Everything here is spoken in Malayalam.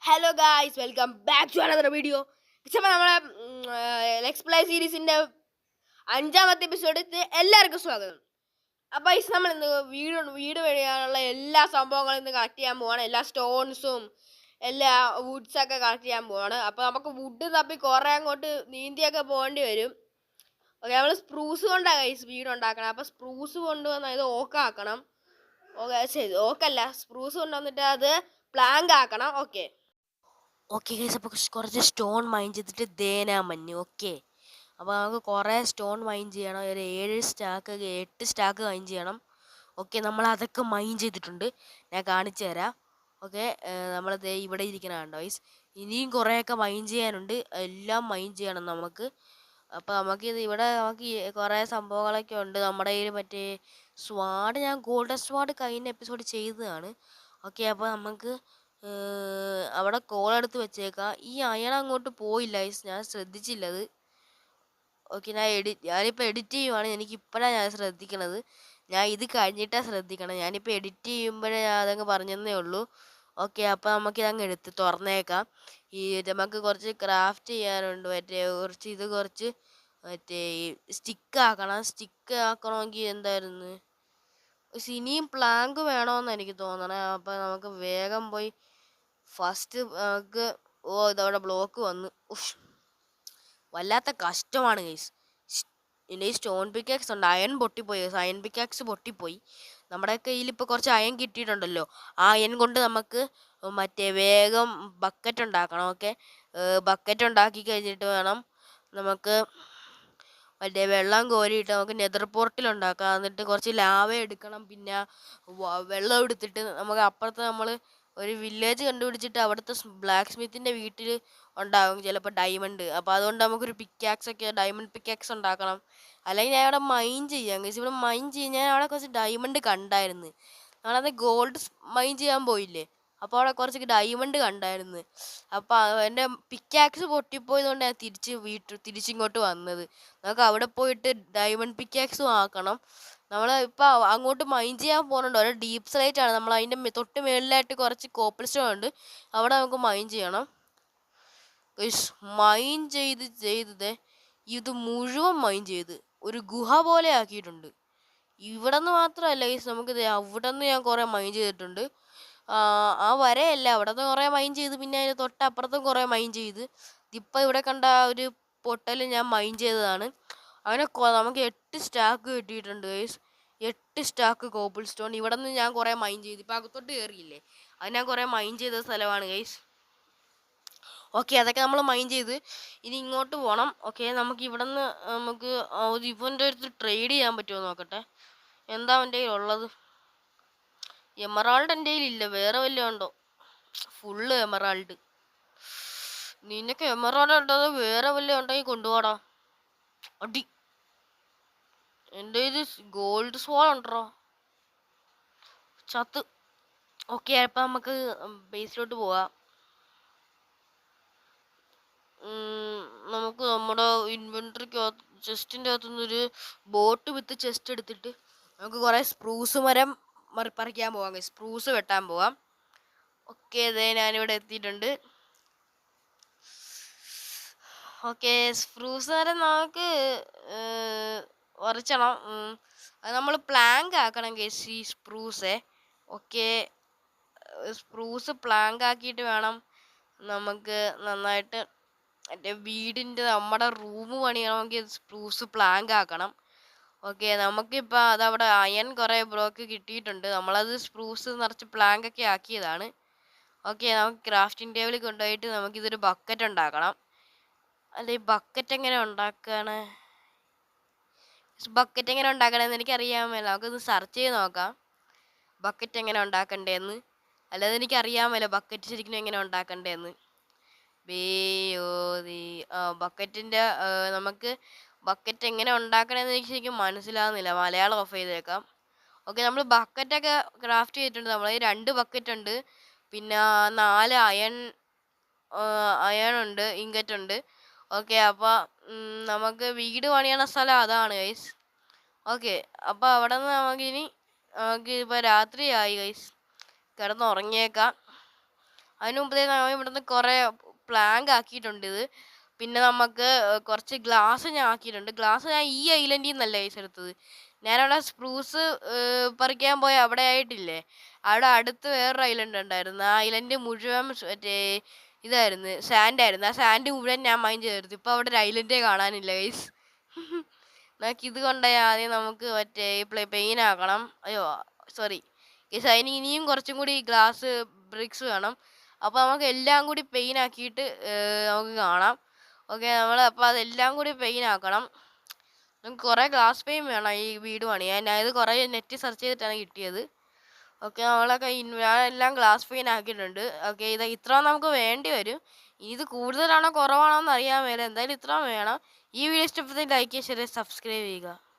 Hello guys, welcome back to another video. പക്ഷേ നമ്മളെ ലെറ്റ്സ് പ്ലേ സീരീസിൻ്റെ 5ാമത്തെ എപ്പിസോഡ് എല്ലാവർക്കും സ്വാഗതം. അപ്പോൾ നമ്മൾ ഇന്ന് വീട് പണിയാനുള്ള എല്ലാ സംഭവങ്ങളും ഇന്ന് കളക്ട് ചെയ്യാൻ പോവാണ്. എല്ലാ സ്റ്റോൺസും എല്ലാ വുഡ്സൊക്കെ കളക്ട് ചെയ്യാൻ പോവാണ്. അപ്പോൾ നമുക്ക് വുഡ് തപ്പി കുറേ അങ്ങോട്ട് നീന്തിയൊക്കെ പോകേണ്ടി വരും. ഓക്കെ, നമ്മൾ സ്പ്രൂസ് കൊണ്ടാണ് ഗൈസ് വീട് ഉണ്ടാക്കണം. അപ്പോൾ സ്പ്രൂസ് കൊണ്ടുവന്ന് ഇത് ഓക്കാക്കണം. ശരി, ഓക്കല്ല, സ്പ്രൂസ് കൊണ്ടുവന്നിട്ട് അത് പ്ലാങ്ക് ആക്കണം. ഓക്കെ ഗൈസ്, അപ്പോൾ കുറച്ച് സ്റ്റോൺ മൈൻ ചെയ്തിട്ട് ദേനാ മഞ്ഞ്. ഓക്കെ, അപ്പോൾ നമുക്ക് കുറേ സ്റ്റോൺ മൈൻ ചെയ്യണം. ഒരു 8 സ്റ്റാക്ക് മൈൻ ചെയ്യണം. ഓക്കെ, നമ്മൾ അതൊക്കെ മൈൻ ചെയ്തിട്ടുണ്ട്. ഞാൻ കാണിച്ചു തരാം. ഓക്കെ, നമ്മൾ ഇവിടെ ഇരിക്കണുണ്ടോ ഗൈസ്. ഇനിയും കുറേയൊക്കെ മൈൻ ചെയ്യാനുണ്ട്. എല്ലാം മൈൻ ചെയ്യണം നമുക്ക്. അപ്പോൾ നമുക്കിത് ഇവിടെ നമുക്ക് കുറേ സംഭവങ്ങളൊക്കെ ഉണ്ട്. നമ്മുടെ കയ്യിൽ മറ്റേ സ്വാഡ്, ഞാൻ ഗോൾഡൻ സ്വാഡ് കഴിഞ്ഞ എപ്പിസോഡ് ചെയ്തതാണ്. ഓക്കെ, അപ്പോൾ നമുക്ക് അവിടെ കോളെടുത്ത് വെച്ചേക്കാം. ഈ അയൺ അങ്ങോട്ട് പോയില്ല ഗൈസ്, ഞാൻ ശ്രദ്ധിച്ചില്ലത്. ഓക്കെ, ഞാനിപ്പോൾ എഡിറ്റ് ചെയ്യുവാണ്. എനിക്കിപ്പോഴാണ് ഞാൻ ശ്രദ്ധിക്കണത്. ഞാൻ ഇത് കഴിഞ്ഞിട്ടാണ് ശ്രദ്ധിക്കണം. ഞാനിപ്പോൾ എഡിറ്റ് ചെയ്യുമ്പോഴേ ഞാൻ അതങ്ങ് പറഞ്ഞതേ ഉള്ളൂ. ഓക്കെ, അപ്പോൾ നമുക്കിതങ്ങ് എടുത്ത് തുറന്നേക്കാം. നമുക്ക് കുറച്ച് ക്രാഫ്റ്റ് ചെയ്യാനുണ്ട്. കുറച്ച് സ്റ്റിക്ക് ആക്കണം. സ്റ്റിക്ക് ആക്കണമെങ്കിൽ എന്തായിരുന്നു, ഇനിയും പ്ലാങ്ക് വേണമെന്ന് എനിക്ക് തോന്നണേ. അപ്പം നമുക്ക് വേഗം പോയി ഫസ്റ്റ് നമുക്ക് ഇതവിടെ ബ്ലോക്ക് വന്ന് വല്ലാത്ത കഷ്ടമാണ് ഗൈസ്. എൻ്റെ ഈ സ്റ്റോൺ പിക്കാക്സ് ഉണ്ട്. അയൺ പൊട്ടിപ്പോയി. അയൺ പിക്കാക്സ് പൊട്ടിപ്പോയി. നമ്മുടെ കയ്യിൽ ഇപ്പോൾ കുറച്ച് അയൺ കിട്ടിയിട്ടുണ്ടല്ലോ. ആ അയൺ കൊണ്ട് നമുക്ക് മറ്റേ വേഗം ബക്കറ്റ് ഉണ്ടാക്കണം. ഓക്കെ, ബക്കറ്റ് ഉണ്ടാക്കി കഴിഞ്ഞിട്ട് വേണം നമുക്ക് മറ്റേ വെള്ളം കോരിയിട്ട് നമുക്ക് നെതർ പോർട്ടിൽ ഉണ്ടാക്കാം. എന്നിട്ട് കുറച്ച് ലാവ എടുക്കണം. പിന്നെ വെള്ളം എടുത്തിട്ട് നമുക്ക് അപ്പുറത്ത് നമ്മൾ ഒരു വില്ലേജ് കണ്ടുപിടിച്ചിട്ട് അവിടുത്തെ ബ്ലാക്ക് സ്മിത്തിൻ്റെ വീട്ടിൽ ഉണ്ടാകും ചിലപ്പോൾ ഡയമണ്ട്. അപ്പോൾ അതുകൊണ്ട് നമുക്കൊരു പിക്കാക്സൊക്കെ ഡയമണ്ട് പിക്കാക്സ് ഉണ്ടാക്കണം. അല്ലെങ്കിൽ ഞാൻ അവിടെ മൈൻ ചെയ്യാം ഗൈസ്. ഇവിടെ മൈൻ ചെയ്യാൻ ഞാൻ അവിടെ കുറച്ച് ഡയമണ്ട് കണ്ടായിരുന്നു. ഞങ്ങളത് ഗോൾഡ് മൈൻ ചെയ്യാൻ പോയില്ലേ, അപ്പോൾ അവിടെ കുറച്ച് ഡയമണ്ട് കണ്ടായിരുന്നു. അപ്പോൾ എൻ്റെ പിക്കാക്സ് പൊട്ടിപ്പോയതുകൊണ്ട് ഞാൻ തിരിച്ചിങ്ങോട്ട് വന്നത്. നമുക്ക് അവിടെ പോയിട്ട് ഡയമണ്ട് പിക്കാക്സും ആക്കണം. നമ്മൾ ഇപ്പോൾ അങ്ങോട്ട് മൈൻ ചെയ്യാൻ പോകുന്നുണ്ട്. ഒരു ഡീപ്പ് സ്ലൈറ്റ് ആണ്. നമ്മൾ അതിൻ്റെ തൊട്ട് മേളിലായിട്ട് കുറച്ച് കോപ്പിൾ സ്റ്റോൺ ഉണ്ട്. അവിടെ നമുക്ക് മൈൻ ചെയ്യണം. മൈൻ ചെയ്ത് ഇത് മുഴുവൻ മൈൻ ചെയ്ത് ഒരു ഗുഹ പോലെ ആക്കിയിട്ടുണ്ട്. ഇവിടെ നിന്ന് മാത്രമല്ല ഗൈസ്, നമുക്ക് അവിടെ നിന്ന് ഞാൻ കുറേ മൈൻ ചെയ്തിട്ടുണ്ട്. ആ വരയല്ല, അവിടെ നിന്ന് കുറേ മൈൻ ചെയ്ത്, പിന്നെ അതിന് തൊട്ടപ്പുറത്തും കുറേ മൈൻ ചെയ്ത്. ഇപ്പം ഇവിടെ കണ്ട ഒരു പൊട്ടൽ ഞാൻ മൈൻ ചെയ്തതാണ്. അങ്ങനെ നമുക്ക് 8 സ്റ്റാക്ക് കിട്ടിയിട്ടുണ്ട് ഗൈസ്. 8 stack കോപ്പിൾ stone. ഇവിടെ നിന്ന് ഞാൻ കുറേ മൈൻ ചെയ്ത്. ഇപ്പം അകത്തോട്ട് കയറിയില്ലേ, അത് ഞാൻ കുറേ മൈൻ ചെയ്ത സ്ഥലമാണ് ഗൈസ്. ഓക്കെ, അതൊക്കെ നമ്മൾ മൈൻ ചെയ്ത് ഇനി ഇങ്ങോട്ട് പോകണം. ഓക്കെ, നമുക്ക് ഇവിടെ നിന്ന് നമുക്ക് ഇവൻ്റെ അടുത്ത് ട്രേഡ് ചെയ്യാൻ പറ്റുമോ നോക്കട്ടെ. എന്താ അവൻ്റെ കയ്യിൽ ഉള്ളത്? എമറാൾഡ് എൻ്റെ കയ്യിലില്ല. വേറെ വല്ലതും ഉണ്ടോ? Full emerald. നിനക്ക് എമറാൾഡ് ഉണ്ടോ വേറെ വല്ലതും ഉണ്ടെങ്കിൽ കൊണ്ടുപോടാ. അടി, എൻ്റെ ഇത് ഗോൾഡ് സ്വാൾ ഉണ്ടോ? ചത്ത്. ഓക്കെ, അപ്പം നമുക്ക് ബേസിലോട്ട് പോവാം. നമുക്ക് നമ്മുടെ ഇൻവെൻട്രിക്കകത്ത് ചെസ്റ്റിൻ്റെ അകത്തുനിന്നൊരു ബോട്ട് വിത്ത് ചെസ്റ്റ് എടുത്തിട്ട് നമുക്ക് കുറേ സ്പ്രൂസ് മരം പറിക്കാൻ പോവാം. സ്പ്രൂസ് വെട്ടാൻ പോവാം. ഓക്കെ, അതെ ഞാനിവിടെ എത്തിയിട്ടുണ്ട്. ഓക്കെ, സ്പ്രൂസ് മരം നമുക്ക് പറിച്ചണം. അത് നമ്മൾ പ്ലാങ്ക് ആക്കണം ഗൈസ്, ഈ സ്പ്രൂസേ. ഓക്കെ, സ്പ്രൂസ് പ്ലാങ്ക് ആക്കിയിട്ട് വേണം നമുക്ക് നന്നായിട്ട് മറ്റേ വീടിൻ്റെ നമ്മുടെ റൂം പണിയണമെങ്കിൽ സ്പ്രൂസ് പ്ലാങ്ക് ആക്കണം. ഓക്കെ, നമുക്കിപ്പോൾ അതവിടെ അയൺ കുറേ ബ്ലോക്ക് കിട്ടിയിട്ടുണ്ട്. നമ്മളത് സ്പ്രൂസ് നിറച്ച് പ്ലാങ്കൊക്കെ ആക്കിയതാണ്. ഓക്കെ, നമുക്ക് ക്രാഫ്റ്റിംഗ് ടേബിളിൽ കൊണ്ടുപോയിട്ട് നമുക്കിതൊരു ബക്കറ്റ് ഉണ്ടാക്കണം. അല്ല, ഈ ബക്കറ്റ് എങ്ങനെ ഉണ്ടാക്കുകയാണ്? ബക്കറ്റ് എങ്ങനെ ഉണ്ടാക്കണമെന്ന് എനിക്കറിയാമല്ലോ. നമുക്കൊന്ന് സെർച്ച് ചെയ്ത് നോക്കാം ബക്കറ്റ് എങ്ങനെ ഉണ്ടാക്കണ്ടേന്ന്. അല്ലാതെ എനിക്കറിയാമല്ലോ ബക്കറ്റ് ശരിക്കും എങ്ങനെ ഉണ്ടാക്കണ്ടേന്ന്. ബക്കറ്റിൻ്റെ നമുക്ക് ബക്കറ്റ് എങ്ങനെ ഉണ്ടാക്കണമെന്ന് എനിക്ക് ശരിക്കും മനസ്സിലാകുന്നില്ല. മലയാളം ഓഫ് ചെയ്തേക്കാം. ഓക്കെ, നമ്മൾ ബക്കറ്റൊക്കെ ക്രാഫ്റ്റ് ചെയ്തിട്ടുണ്ട്. നമ്മൾ 2 ബക്കറ്റ് ഉണ്ട്. പിന്നെ 4 അയൺ ഉണ്ട്, ഇങ്കറ്റ് ഉണ്ട്. ഓക്കെ, അപ്പോൾ നമുക്ക് വീട് പണിയണ സ്ഥലം അതാണ് ഗൈസ്. ഓക്കെ, അപ്പോൾ അവിടെ നിന്ന് നമുക്ക് ഇപ്പോൾ രാത്രിയായി ഗൈസ്, കിടന്നുറങ്ങിയേക്കാം. അതിന് മുമ്പേ നമ്മൾ ഇവിടുന്ന് കുറേ പ്ലാങ്ക് ആക്കിയിട്ടുണ്ട് ഇത്. പിന്നെ നമുക്ക് കുറച്ച് ഗ്ലാസ് ഞാൻ ആക്കിയിട്ടുണ്ട്. ഗ്ലാസ് ഞാൻ ഈ ഐലൻഡിൽ നിന്നല്ല ഗൈസ് എടുത്തത്. ഞാനവിടെ സ്പ്രൂസ് പറിക്കാൻ പോയ അവിടെ ആയിട്ടില്ലേ, അവിടെ അടുത്ത് വേറൊരു ഐലൻഡ് ഉണ്ടായിരുന്നു. ആ ഐലൻഡ് മുഴുവൻ മറ്റേ ഇതായിരുന്നു, സാൻഡ് ആയിരുന്നു. ആ സാൻഡ് മുഴുവൻ ഞാൻ മൈൻഡ് ചെയ്തെടുത്തു. ഇപ്പൊ അവിടെ ഒരു ഐലൻഡേ കാണാനില്ല ഗൈസ്. നമുക്ക് ഇത് കൊണ്ടുപോയി ആദ്യം നമുക്ക് മറ്റേ പെയിൻ ആക്കണം. അയ്യോ സോറി ഗൈസ്, അതിന് ഇനിയും കുറച്ചും കൂടി ഗ്ലാസ് ബ്രിക്സ് വേണം. അപ്പോൾ നമുക്ക് എല്ലാം കൂടി പെയിൻ ആക്കിയിട്ട് നമുക്ക് കാണാം. ഓക്കെ, നമ്മൾ അപ്പോൾ അതെല്ലാം കൂടി പെയിൻ ആക്കണം. നമുക്ക് കുറേ ഗ്ലാസ് പെയിൻ വേണം ഈ വീട് പണിയാൻ. ഞാൻ ഇത് കുറേ നെറ്റ് സെർച്ച് ചെയ്തിട്ടാണ് കിട്ടിയത്. ഓക്കെ, നമ്മളൊക്കെ ഞാനെല്ലാം ഗ്ലാസ് പെയിൻ ആക്കിയിട്ടുണ്ട്. ഓക്കെ, ഇത് ഇത്ര നമുക്ക് വേണ്ടി വരും. ഇത് കൂടുതലാണോ കുറവാണോ എന്ന് അറിയാൻ മേല. എന്തായാലും ഇത്ര വേണം. ഈ വീഡിയോ ഇഷ്ടപ്പെട്ടെങ്കിൽ ലൈക്ക് ചെയ്യുക, സബ്സ്ക്രൈബ് ചെയ്യുക.